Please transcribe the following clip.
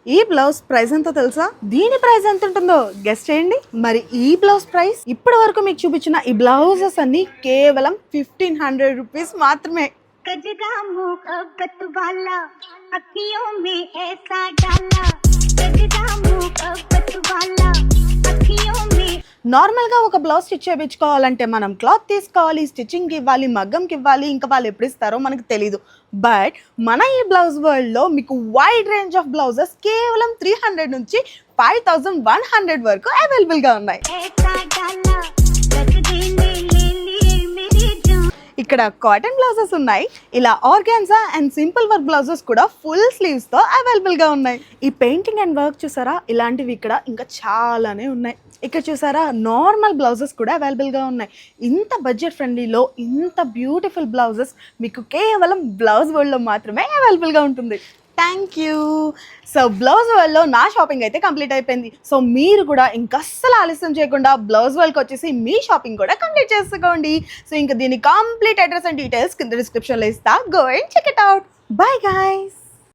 ఈ blouse price ఎంతో తెలుసా? దీని ప్రైస్ ఎంత ఉంటుందో గెస్ట్ చేయండి. మరి ఈ బ్లౌజ్ ప్రైస్ ఇప్పటి వరకు మీకు చూపించిన ఈ బ్లౌజెస్ అన్ని కేవలం 1500 రూపీస్ మాత్రమే. నార్మల్గా ఒక బ్లౌజ్ స్టిచ్ చేయించుకోవాలంటే మనం క్లాత్ తీసుకోవాలి, స్టిచ్చింగ్కి ఇవ్వాలి, మగ్గంకి ఇవ్వాలి, ఇంకా వాళ్ళు ఎప్పుడు ఇస్తారో మనకు తెలీదు. బట్ మన ఈ బ్లౌజ్ వరల్డ్లో మీకు వైడ్ రేంజ్ ఆఫ్ బ్లౌజెస్ కేవలం 300 నుంచి 5100 వరకు అవైలబుల్గా ఉన్నాయి. ఇక్కడ కాటన్ బ్లౌజెస్ ఉన్నాయి, ఇలా organza and simple work blouses కూడా ఫుల్ స్లీవ్స్తో అవైలబుల్గా ఉన్నాయి. ఈ పెయింటింగ్ అండ్ వర్క్ చూసారా, ఇలాంటివి ఇక్కడ ఇంకా చాలానే ఉన్నాయి. ఇక్కడ చూసారా నార్మల్ బ్లౌజెస్ కూడా అవైలబుల్గా ఉన్నాయి. ఇంత బడ్జెట్ ఫ్రెండ్లీలో ఇంత బ్యూటిఫుల్ బ్లౌజెస్ మీకు కేవలం బ్లౌజ్ వరల్డ్లో మాత్రమే అవైలబుల్గా ఉంటుంది. Thank you. సో బ్లౌజ్ వరల్డ్లో నా షాపింగ్ అయితే కంప్లీట్ అయిపోయింది. సో మీరు కూడా ఇంకస్సలు ఆలస్యం చేయకుండా బ్లౌజ్ వరల్డ్కి వచ్చేసి మీ షాపింగ్ కూడా కంప్లీట్ చేసుకోండి. సో ఇంకా దీని కంప్లీట్ అడ్రస్ అండ్ డీటెయిల్స్ కింద డిస్క్రిప్షన్లో ఇస్తా. Go and check it out. Bye guys.